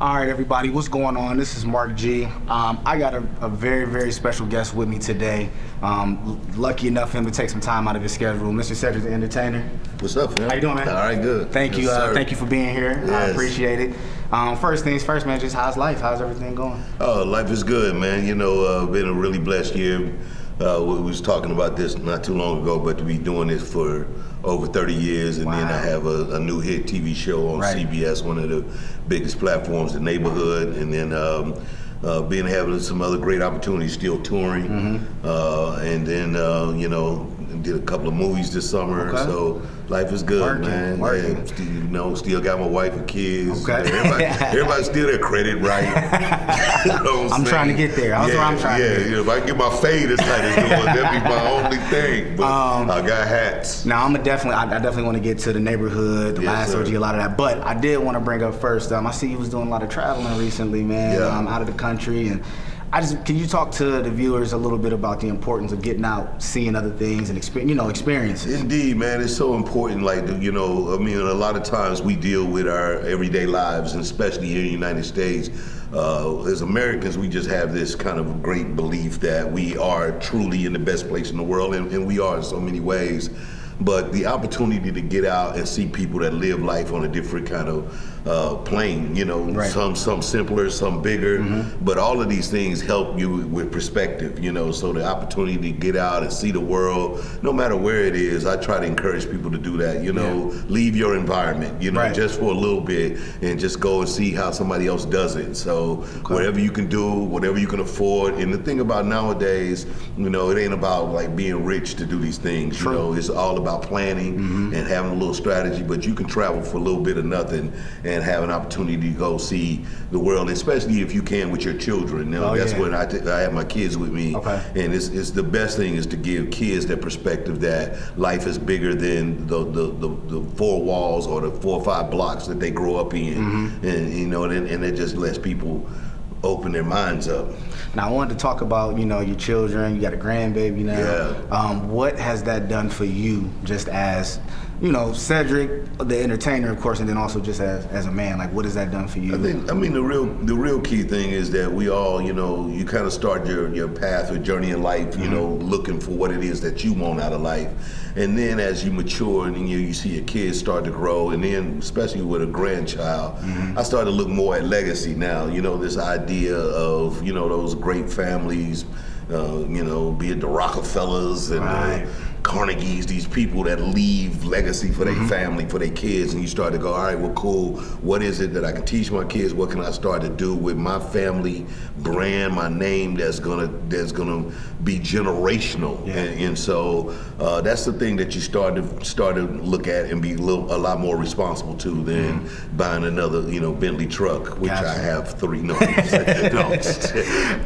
All right, everybody, what's going on? This is Marc G. I got a very, very special guest with me today. Lucky enough for him to take some time out of his schedule, Mr. Cedric The Entertainer. What's up, man? How you doing, man? All right, good. Thank you. Thank you for being here. Yes. I appreciate it. First things first, man. Just how's life? How's everything going? Life is good, man. You know, been a really blessed year. We was talking about this not too long ago, but to be doing this for over 30 years, and then I have a new hit TV show on CBS, one of the biggest platforms, The Neighborhood, and then having some other great opportunities, still touring, and then you know, did a couple of movies this summer. So life is good, man. Yeah, still, you know, still got my wife and kids. Everybody's still their credit right. You know I'm trying to get there. That's what I'm trying to get. Yeah, if I get my fade as tight as yours, that'd be my only thing. But I got hats. Now I definitely want to get to The Neighborhood, the last OG, a lot of that. But I did want to bring up first. I see you was doing a lot of traveling recently, man. Out of the country, and can you talk to the viewers a little bit about the importance of getting out, seeing other things, and experiences? Indeed, man, it's so important. Like, you know, I mean, a lot of times we deal with our everyday lives, and especially here in the United States. As Americans, we just have this kind of great belief that we are truly in the best place in the world, and we are in so many ways. But the opportunity to get out and see people that live life on a different kind of plane, you know, some simpler, some bigger, but all of these things help you with perspective, you know, so the opportunity to get out and see the world, no matter where it is, I try to encourage people to do that, you know, leave your environment, you know, just for a little bit, and just go and see how somebody else does it. So whatever you can do, whatever you can afford, and the thing about nowadays, you know, it ain't about like being rich to do these things, you know, it's all about planning and having a little strategy, but you can travel for a little bit of nothing and have an opportunity to go see the world, especially if you can with your children. You know, that's when I have my kids with me, and it's the best thing is to give kids that perspective that life is bigger than the four walls or the 4 or 5 blocks that they grow up in, and you know, and it just lets people open their minds up. Now I wanted to talk about, you know, your children. You got a grandbaby now. What has that done for you, just as, you know, Cedric the Entertainer, of course, and then also just as a man? Like, what has that done for you? I mean, the real key thing is that we all, you know, you kind of start your path or journey in life, you know, looking for what it is that you want out of life. And then as you mature and you see your kids start to grow, and then especially with a grandchild, I started to look more at legacy now. You know, this idea of, you know, those great families, you know, be it the Rockefellers and the Carnegies, these people that leave legacy for their family, for their kids, and you start to go, all right, well, cool, what is it that I can teach my kids? What can I start to do with my family brand, my name that's gonna be generational? And so that's the thing that you start to look at and be a lot more responsible to than buying another, you know, Bentley truck, which I have 3. No, no,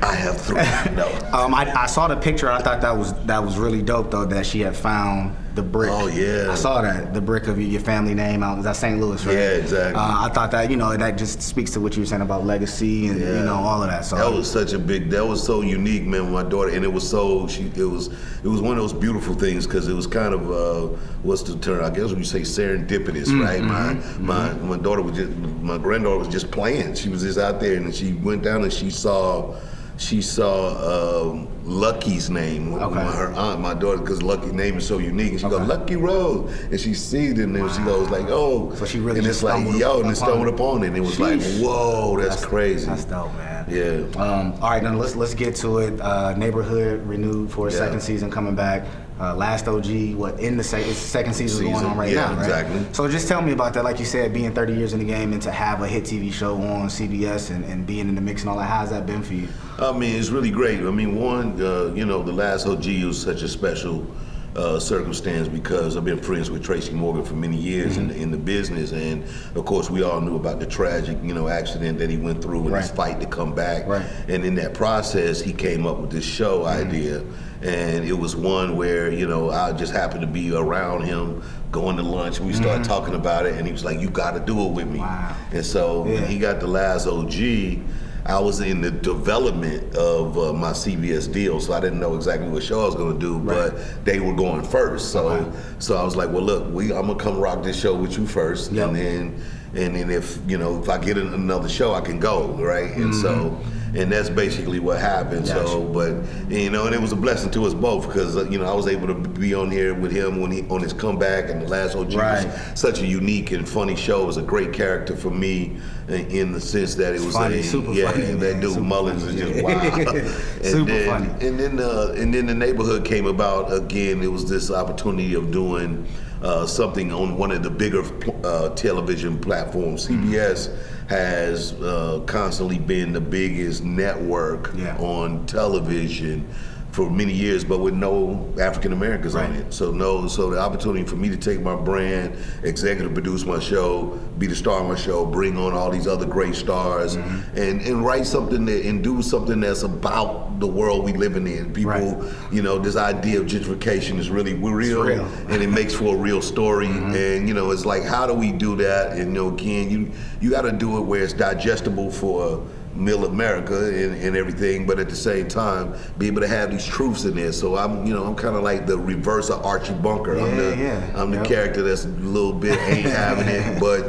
I have 3. No. I saw the picture. I thought that was really dope, though, that she had found the brick. Oh yeah, I saw that, the brick of your family name out. Is that St. Louis, right? Yeah, exactly. I thought that, you know, that just speaks to what you were saying about legacy and you know, all of that. So that was such a big. That was so unique, man. With my daughter, and it was so. It was one of those beautiful things because it was kind of what's the term? I guess when you say serendipitous, right? My daughter was just, my granddaughter was just playing. She was just out there, and she went down and she saw Lucky's name. Her aunt, my daughter, because Lucky's name is so unique, and she goes, Lucky Rose, and she sees it, and then she goes like, oh, so she really, and it's like, yo, and it stumbled upon it, and it was like, whoa, that's crazy. That's dope, man. Yeah. All right, now let's get to it. Neighborhood renewed for a second season, coming back. Last OG, second season going on right now, right? Exactly. So just tell me about that. Like you said, being 30 years in the game and to have a hit TV show on CBS and being in the mix and all that, how's that been for you? I mean, it's really great. I mean, one, you know, the last OG was such a special circumstance because I've been friends with Tracy Morgan for many years in the business, and of course we all knew about the tragic, you know, accident that he went through and his fight to come back. And in that process, he came up with this show idea, and it was one where, you know, I just happened to be around him going to lunch, and we started talking about it, and he was like, you got to do it with me. And so when he got the last OG, I was in the development of my CBS deal, so I didn't know exactly what show I was going to do, but they were going first. So I was like, well, look, I'm going to come rock this show with you first, and then and then if I get another show, I can go, right? And so. And that's basically what happened. Gotcha. So, but and it was a blessing to us both because I was able to be on here with him when on his comeback, and the last OG was such a unique and funny show. It was a great character for me in the sense that it was funny, super funny. That dude Mullins is just wild. Super funny. And then the neighborhood came about again. It was this opportunity of doing something on one of the bigger television platforms. CBS has constantly been the biggest network on television for many years, but with no African Americans on it. So the opportunity for me to take my brand, executive produce my show, be the star of my show, bring on all these other great stars, and write something and do something that's about the world we living in. People, this idea of gentrification is really real, and it makes for a real story. And it's like, how do we do that? And again, you got to do it where it's digestible for middle America and everything, but at the same time be able to have these truths in there. So I'm kind of like the reverse of Archie Bunker. I'm the character that's a little bit ain't having it, but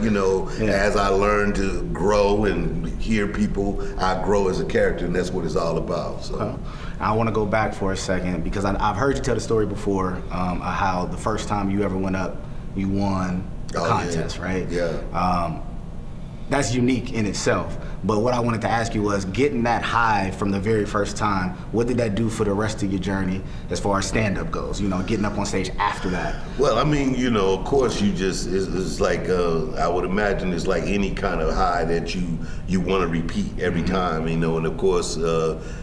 as I learn to grow and hear people, I grow as a character, and that's what it's all about. So I want to go back for a second because I've heard you tell the story before, how the first time you ever went up, you won a contest, right? Yeah. That's unique in itself. But what I wanted to ask you was, getting that high from the very first time, what did that do for the rest of your journey as far as stand-up goes? Getting up on stage after that. Well, I mean, of course, it's like, I would imagine it's like any kind of high that you want to repeat every time, and of course,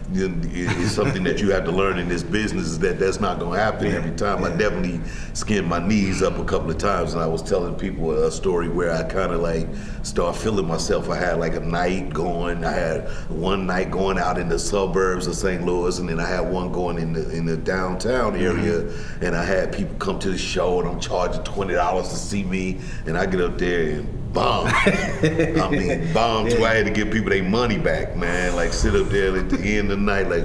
it's something that you have to learn in this business is that's not going to happen every time. I definitely skinned my knees up a couple of times, and I was telling people a story where I kind of like start feeling myself. I had like a night going. I had one night going out in the suburbs of St. Louis, and then I had one going in the downtown area, and I had people come to the show, and I'm charging $20 to see me, and I get up there and bomb. I mean, bomb till I had to give people their money back, man. Like sit up there at the end of the night, like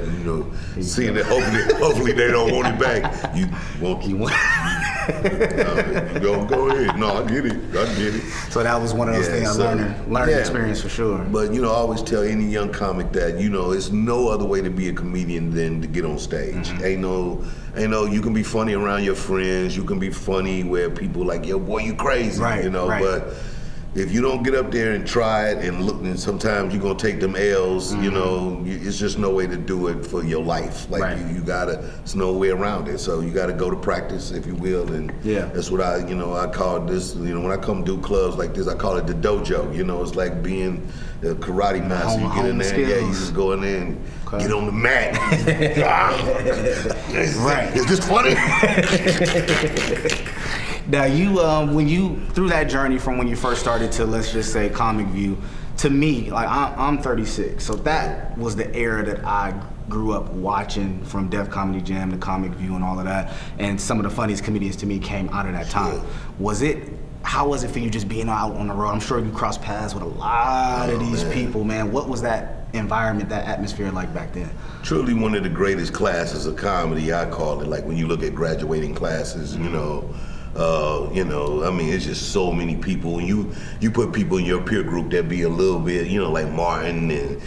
seeing that hopefully they don't want it back. You want go ahead. No, I get it. So that was one of those things, learning experience for sure. But I always tell any young comic that it's no other way to be a comedian than to get on stage. Ain't no, you can be funny around your friends. You can be funny where people like, yo, boy, you crazy, but if you don't get up there and try it and look, and sometimes you're gonna take them L's, it's just no way to do it for your life. Like you gotta, there's no way around it. So you gotta go to practice, if you will, and that's what I call this. When I come do clubs like this, I call it the dojo. It's like being a karate master. You get in there, you just go in there and get on the mat. Is this funny? Now when you through that journey from when you first started to, let's just say, Comic View, to me, like I'm 36, so that was the era that I grew up watching, from Def Comedy Jam to Comic View and all of that, and some of the funniest comedians to me came out of that time. How was it for you just being out on the road? I'm sure you crossed paths with a lot of these people, man. What was that environment, that atmosphere like back then? Truly one of the greatest classes of comedy, I call it. Like when you look at graduating classes, I mean, it's just so many people. And you put people in your peer group that be a little bit, like Martin and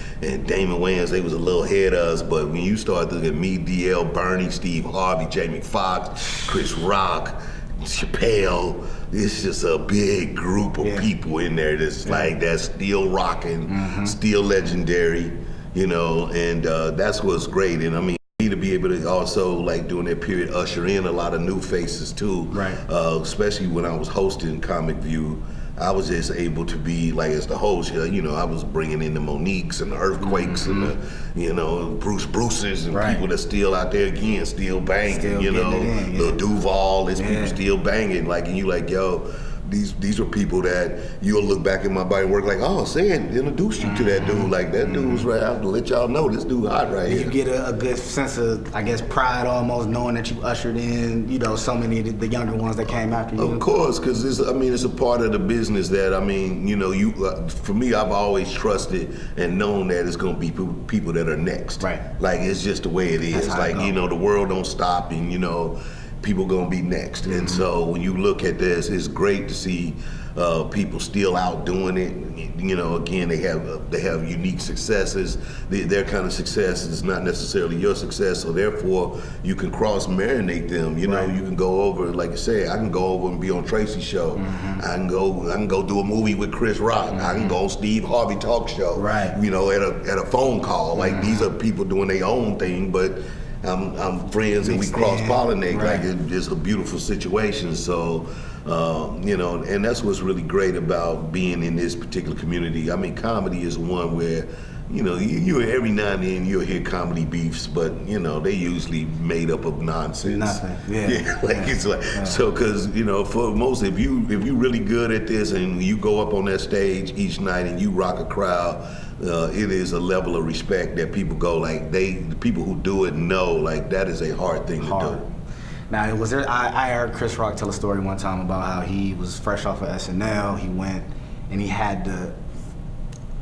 Damon Wayans, they was a little ahead of us. But when you start looking at me, DL, Bernie, Steve Harvey, Jamie Foxx, Chris Rock, Chappelle, it's just a big group of people in there that's like, that's still rocking, still legendary, and that's what's great. And I mean, to be able to also, like, during that period, usher in a lot of new faces too. Especially when I was hosting Comic View, I was just able to be, like, as the host, I was bringing in the Moniques and the Earthquakes and the, Bruce Bruces and people that's still out there again, still banging, Lil Duval, there's people still banging, like, and you like, yo, these are people that you'll look back in my body and work like, oh, Sand introduced you to that dude. Like, that dude was right. I have to let y'all know this dude hot right here. You get a good sense of, I guess, pride almost, knowing that you ushered in, so many of the younger ones that came after you. Of course, because it's a part of the business that, for me, I've always trusted and known that it's going to be people that are next. Like, it's just the way it is. Like, the world don't stop, and, people gonna be next. And so when you look at this, it's great to see people still out doing it. You know, again, they have unique successes. Their kind of success is not necessarily your success, so therefore you can cross-marinate them. You know, you can go over, like I said, I can go over and be on Tracy's show. I can go do a movie with Chris Rock. I can go on Steve Harvey talk show. You know, at a phone call. Like these are people doing their own thing, but I'm friends and we cross-pollinate. Like it's a beautiful situation. So. You know, and that's what's really great about being in this particular community. I mean, comedy is one where, you know, you every now and then you'll hear comedy beefs, but you know they usually made up of nonsense. Nothing. It's like so because you know for most if you really good at this and you go up on that stage each night and you rock a crowd. It is a level of respect that people go like the people who do it know like that is a hard thing to do. Now, was there? I heard Chris Rock tell a story one time about how he was fresh off of SNL. He went and he had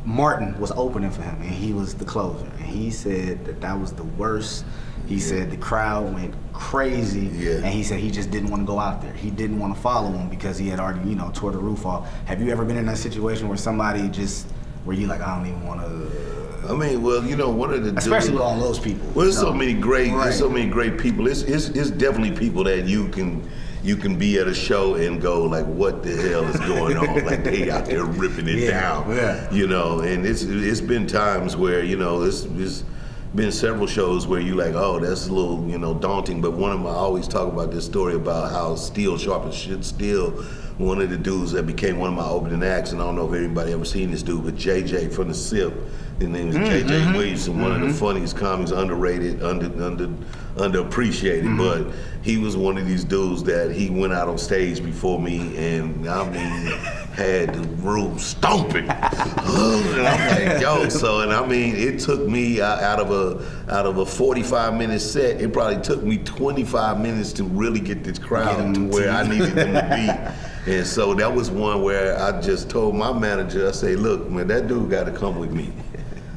Martin was opening for him, and he was the closer. And he said that was the worst. He said the crowd went crazy, and he said he just didn't want to go out there. He didn't want to follow him because he had already, you know, tore the roof off. Have you ever been in that situation where somebody where you like, I don't even want to? I mean, well, you know, one of the especially with all those people. Well, there's so many great, there's so many great people. It's definitely people that you can be at a show and go like, what the hell is going on? Like they out there ripping it down, you know. And it's been times where you know it's been several shows where you like, oh, that's a little you know daunting. But I always talk about this story about how steel sharpens steel. One of the dudes that became one of my opening acts, and I don't know if anybody ever seen this dude, but JJ from the SIP. His name is JJ Williamson, one of the funniest comics, underrated, underappreciated. But he was one of these dudes that he went out on stage before me, and I mean, had the room stomping. And I'm like, yo, and I mean, it took me out of a 45-minute set, it probably took me 25 minutes to really get this crowd to where I needed them to be. And so that was one where I just told my manager, I say, look, man, that dude got to come with me.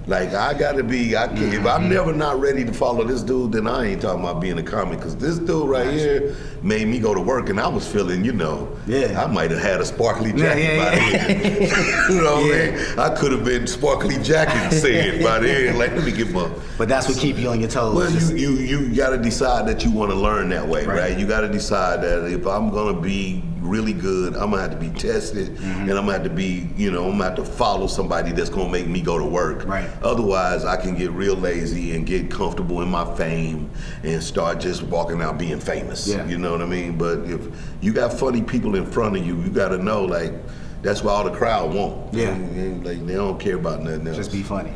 Like, I gotta be, if I'm never not ready to follow this dude, then I ain't talking about being a comic. Because this dude right here made me go to work and I was feeling, you know, I might have had a sparkly jacket by then. You know what I mean? I could have been sparkly jacket saying by then. Like, let me get my. But that's what keep you on your toes. Well, you gotta decide that you want to learn that way, right? You gotta decide that if I'm gonna be really good, I'm gonna have to be tested, and I'm gonna have to be, you know, I'm gonna have to follow somebody that's gonna make me go to work. Otherwise, I can get real lazy and get comfortable in my fame and start just walking out being famous. You know what I mean? But if you got funny people in front of you, you gotta know, like, that's what all the crowd want. Like, they don't care about nothing else. Just be funny.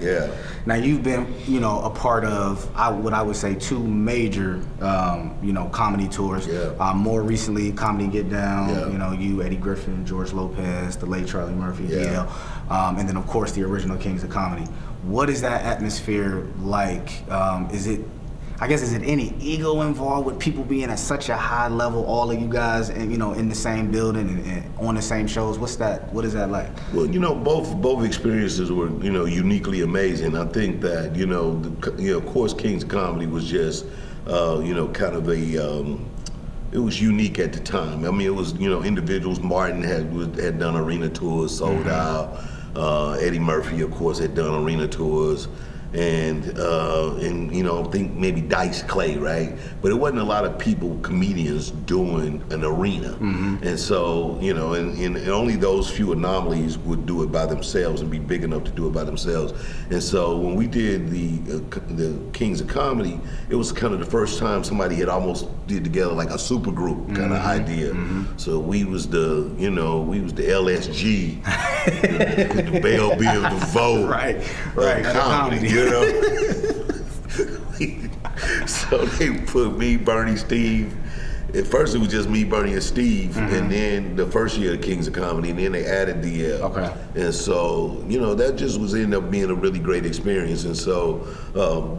Now, you've been, you know, a part of what I would say 2 major, you know, comedy tours. More recently, Comedy Get Down. You know, you, Eddie Griffin, George Lopez, the late Charlie Murphy, and then of course the original Kings of Comedy. What is that atmosphere like? Is it any ego involved with people being at such a high level, all of you guys, and you know, in the same building and on the same shows? What is that like? Well, you know, both experiences were, you know, uniquely amazing. I think that, you know, of course, Kings of Comedy was just, you know, kind of it was unique at the time. I mean, it was, you know, individuals. Martin had done arena tours, sold out. Eddie Murphy, of course, had done arena tours. And you know, I think maybe Dice Clay, right? But it wasn't a lot of comedians doing an arena. And so, you know, and only those few anomalies would do it by themselves and be big enough to do it by themselves. And so when we did the Kings of Comedy, it was kind of the first time somebody had almost did together like a super group kind of idea. So we was the LSG, the Bell Biv DeVoe, right, comedy. You know? So they put me, Bernie, Steve. At first it was just me, Bernie, and Steve, and then the first year of Kings of Comedy, and then they added DL. And so, you know, that just ended up being a really great experience. And so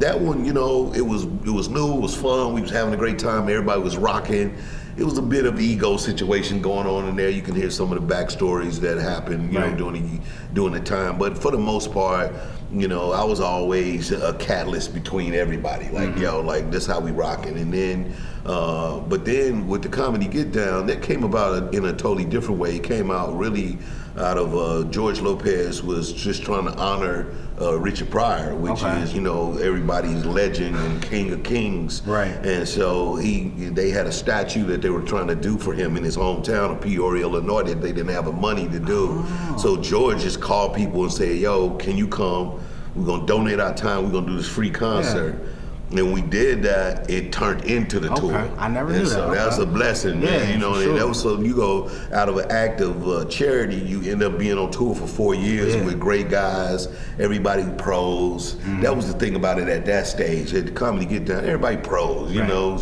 that one, you know, it was new, it was fun, we was having a great time, everybody was rocking. it was a bit of ego situation going on in there. You can hear some of the backstories that happened, you know, during the time. But for the most part, you know, I was always a catalyst between everybody. Like, yo, like this how we rocking. And then, but then with the Comedy Get Down, that came about in a totally different way. It came out really out of George Lopez was just trying to honor Richard Pryor, which is, you know, everybody's legend and king of kings. Right. And so they had a statue that they were trying to do for him in his hometown of Peoria, Illinois, that they didn't have the money to do. So George just called people and said, yo, can you come? We're gonna donate our time, we're gonna do this free concert. And we did that, it turned into the tour. I never knew that. So that's a blessing, man. You know, and that was, so you go out of an act of charity, you end up being on tour for 4 years with great guys, everybody pros. That was the thing about it at that stage. At the Comedy Get Down, everybody pros, you know.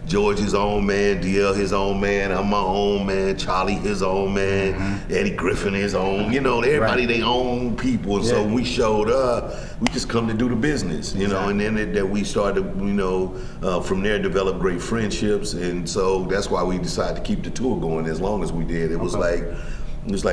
George his own man, DL his own man, I'm my own man, Charlie his own man, Eddie Griffin his own, you know, everybody they own people. And so when we showed up, we just come to do the business, you know, and then that we started, you know, from there developed great friendships. And so that's why we decided to keep the tour going as long as we did. It was like,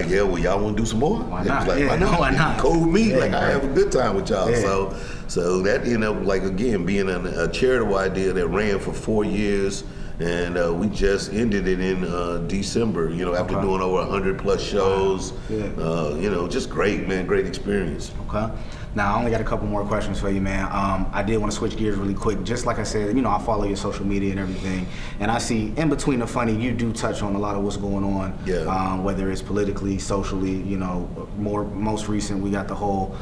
yeah, well, y'all want to do some more? Why not? It was like, why not? Cool with me. Like, I have a good time with y'all. So that ended up, like, again, being a charitable idea that ran for 4 years. And we just ended it in December, you know, after doing over 100 plus shows. You know, just great, man, great experience. Now, I only got a couple more questions for you, man. I did want to switch gears really quick. Just like I said, you know, I follow your social media and everything, and I see in between the funny, you do touch on a lot of what's going on, whether it's politically, socially, you know, most recent, we got the whole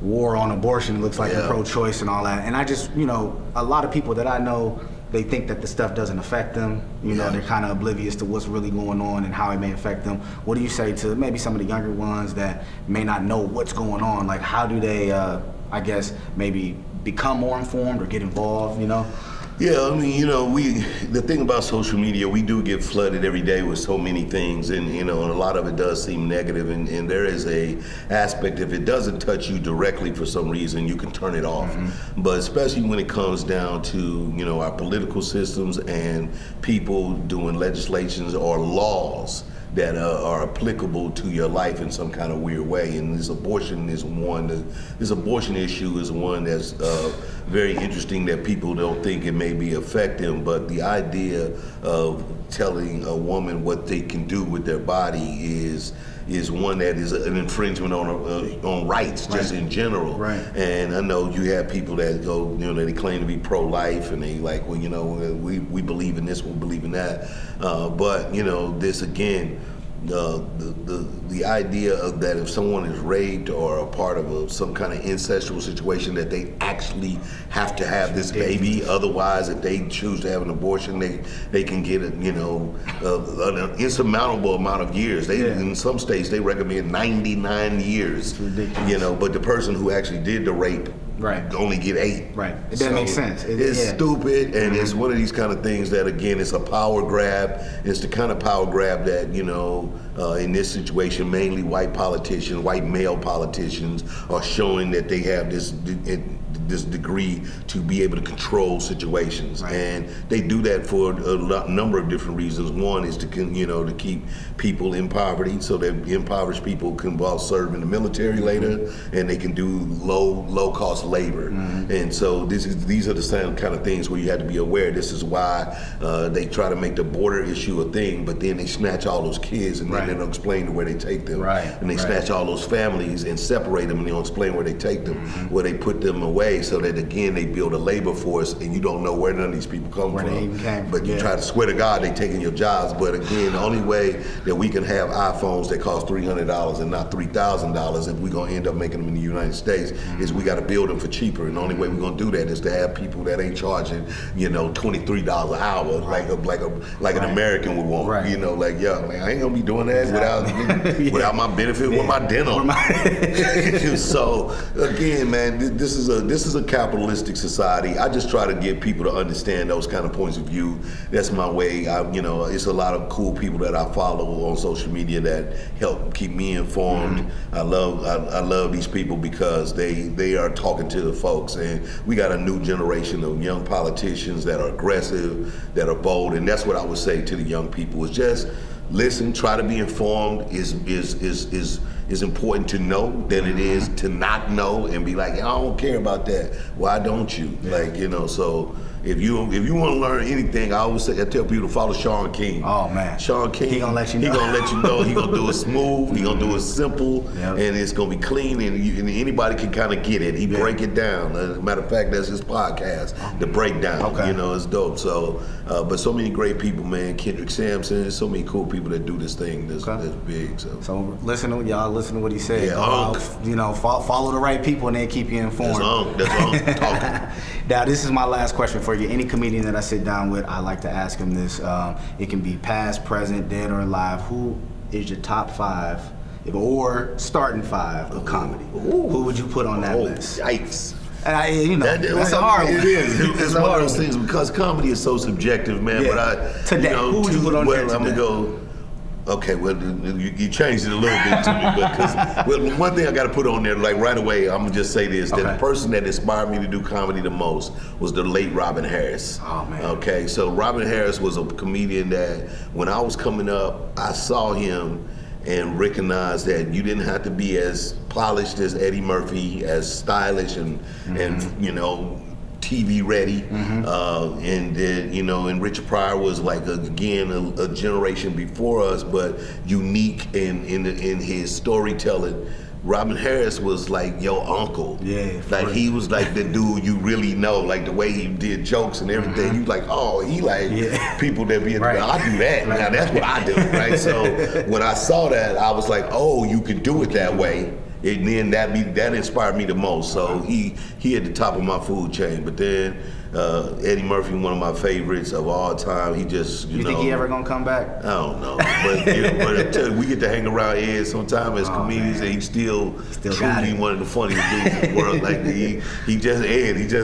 war on abortion, looks like, and pro-choice and all that. And I just, you know, a lot of people that I know, they think that the stuff doesn't affect them. You know, they're kind of oblivious to what's really going on and how it may affect them. What do you say to maybe some of the younger ones that may not know what's going on? Like, how do they, I guess, maybe become more informed or get involved, you know? Yeah, I mean, you know, the thing about social media, we do get flooded every day with so many things, and, you know, and a lot of it does seem negative, and there is a aspect, if it doesn't touch you directly for some reason, you can turn it off. But especially when it comes down to, you know, our political systems and people doing legislations or laws that are applicable to your life in some kind of weird way. And this abortion is one, this abortion issue is one that's very interesting, that people don't think it may be affect them, but the idea of telling a woman what they can do with their body is one that is an infringement on rights, just in general. And I know you have people that go, you know, they claim to be pro-life, and they like, well, you know, we believe in this, we believe in that. But, you know, this again, the idea of that if someone is raped or a part of some kind of incestual situation, that they actually have to have this baby. Otherwise, if they choose to have an abortion, they can get it, you know, an insurmountable amount of years. In some states they recommend 99 years. It's ridiculous. You know, but the person who actually did the rape only get 8. It doesn't make sense. It's stupid, and it's one of these kind of things that, again, it's a power grab. It's the kind of power grab that, you know, in this situation, mainly white politicians, white male politicians, are showing that they have this degree to be able to control situations, and they do that for a number of different reasons. One is to, you know, to keep people in poverty, so that impoverished people can serve in the military later, and they can do low cost labor. And so these are the same kind of things where you have to be aware. This is why they try to make the border issue a thing, but then they snatch all those kids, and then they don't explain where they take them, and they snatch all those families and separate them, and they don't explain where they take them, where they put them away, so that, again, they build a labor force, and you don't know where none of these people come from. But you try to swear to God they taking your jobs. But again, the only way that we can have iPhones that cost $300 and not $3,000 if we're gonna end up making them in the United States is we got to build them for cheaper. And the only way we're gonna do that is to have people that ain't charging, you know, $23 an hour like an American would want. You know, like, yo, man, I ain't gonna be doing that without my benefit with my dental. So again, man, this is a this is a capitalistic society. I just try to get people to understand those kind of points of view. That's my way. It's a lot of cool people that I follow on social media that help keep me informed. I love these people because they are talking to the folks, and we got a new generation of young politicians that are aggressive, that are bold, and that's what I would say to the young people is just listen, try to be informed is important to know than it is to not know and be like, I don't care about that. Why don't you? So if you want to learn anything, I tell people to follow Sean King. Oh man, Sean King. He gonna let you know. He gonna let you know. He gonna do it smooth. He gonna do it simple, and it's gonna be clean, and anybody can kind of get it. He break it down. As a matter of fact, that's his podcast, The Breakdown. Okay. It's dope. So, but so many great people, man. Cedric Sampson. So many cool people that do this thing that's big. So listen to what he said. Yeah, follow the right people, and they keep you informed. That's talking. Now, this is my last question for you. Any comedian that I sit down with, I like to ask him this. It can be past, present, dead, or alive. Who is your top 5, or starting 5 of comedy? Who would you put on that list? Yikes. That's a hard one. It is. It's one of those things because comedy is so subjective, man. Yeah. But today, who would you put on there today? I'm gonna go. Okay, well, you changed it a little bit to me, because one thing I got to put on there, like right away, I'm gonna just say this: that the person that inspired me to do comedy the most was the late Robin Harris. Oh man. Okay, so Robin Harris was a comedian that when I was coming up, I saw him and recognized that you didn't have to be as polished as Eddie Murphy, as stylish and TV ready, and then and Richard Pryor was like a generation before us, but unique in his storytelling. Robin Harris was like your uncle. Yeah. Like he was like the dude you really know, like the way he did jokes and everything. You like, oh, he like people that be I do that. Now that's what I do, right? So when I saw that, I was like, oh, you could do it that way. And then that inspired me the most. So he at the top of my food chain. But then Eddie Murphy, one of my favorites of all time. He just you think he ever gonna come back? I don't know, but we get to hang around Ed sometime as comedians, and he's still truly one of the funniest dudes in the world. Like he just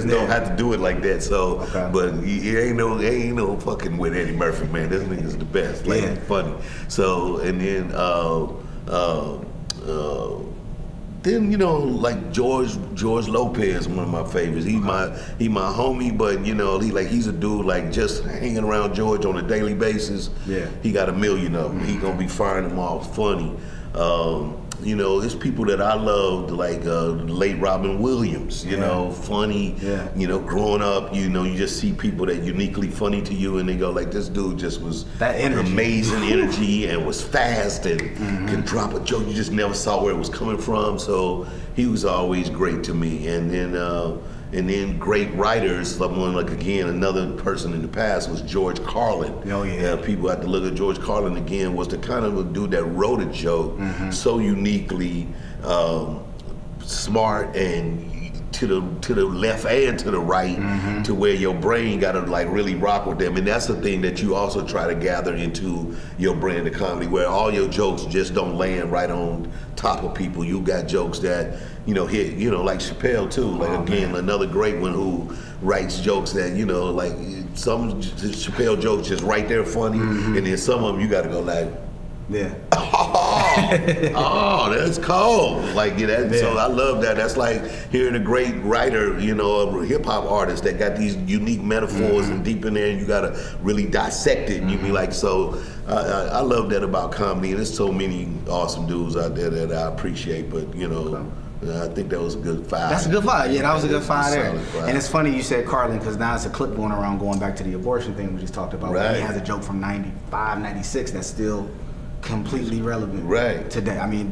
don't have to do it like that. So, but he ain't no fucking with Eddie Murphy, man. This nigga's the best. Like funny. So and then. Then like George Lopez, one of my favorites. He my homie, but he's a dude like just hanging around George on a daily basis. Yeah, he got a million of them. He gonna be firing them off funny. It's people that I loved, like late Robin Williams, funny, growing up, you just see people that uniquely funny to you, and they go like, this dude just was that energy. Amazing energy and was fast and can drop a joke. You just never saw where it was coming from, so he was always great to me. And then great writers, someone like, again, another person in the past was George Carlin. Oh yeah. People have to look at George Carlin again, was the kind of a dude that wrote a joke so uniquely smart and to the left and to the right, to where your brain got to like really rock with them. And that's the thing that you also try to gather into your brand of comedy, where all your jokes just don't land right on top of people. You got jokes that hit, like Chappelle too. Like another great one who writes jokes that like some Chappelle jokes just right there funny, and then some of them you got to go like. Yeah. Oh, that's cold. Like so I love that. That's like hearing a great writer, a hip hop artist that got these unique metaphors and deep in there, and you gotta really dissect it. And you be like, so I love that about comedy, and there's so many awesome dudes out there that I appreciate. But I think that was a good 5. That's a good 5. Yeah, that was a good 5 there. And it's funny you said Carlin, because now it's a clip going around going back to the abortion thing we just talked about. Right. He has a joke from 95, 96 that's still completely relevant today. I mean,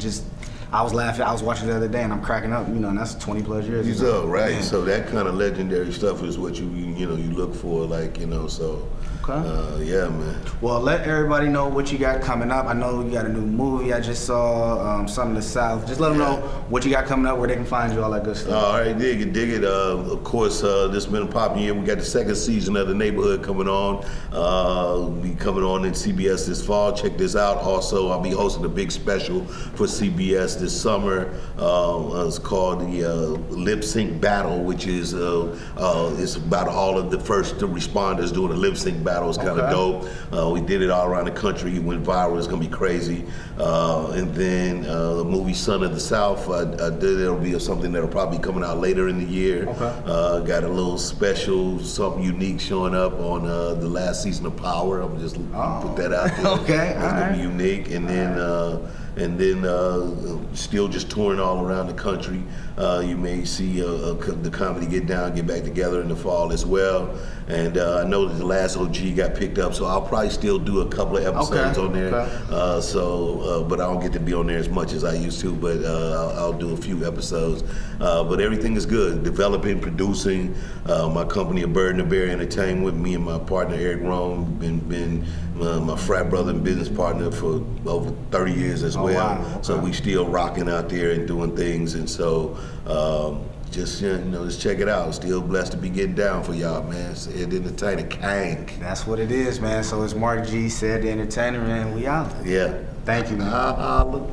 I was laughing. I was watching the other day, and I'm cracking up. And that's 20 plus years ago. Right. Yeah. So that kind of legendary stuff is what you look for, like So. Okay. Yeah, man. Well, let everybody know what you got coming up. I know you got a new movie. I just saw Some of the South. Just let them know what you got coming up, where they can find you, all that good stuff. All right, dig it. Of course, this has been a popping year. We got the 2nd season of The Neighborhood coming on. Be coming on in CBS this fall. Check this out. Also, I'll be hosting a big special for CBS this summer. It's called the Lip Sync Battle, which is it's about all of the first responders doing a lip sync battle. It's kind of dope. We did it all around the country. It went viral. It's gonna be crazy. And then the movie Son of the South. There'll be something that'll probably be coming out later in the year. Got a little special, something unique showing up on the last season of Power. I'm just put that out there. It's gonna be unique. And then still just touring all around the country. You may see the comedy Get Back Together in the fall as well. And I know that the last OG got picked up, so I'll probably still do a couple of episodes on there. But I don't get to be on there as much as I used to, but I'll do a few episodes. But everything is good. Developing, producing. My company, A Bird and a Bear Entertainment, with me and my partner, Eric Rome, been my frat brother and business partner for over 30 years as well. So we still rocking out there and doing things, and so just check it out. Still blessed to be getting down for y'all, man. Cedric The Entertainer, Kang. That's what it is, man. So it's Marc G, Cedric The Entertainer, and we out. Yeah. Thank you, man.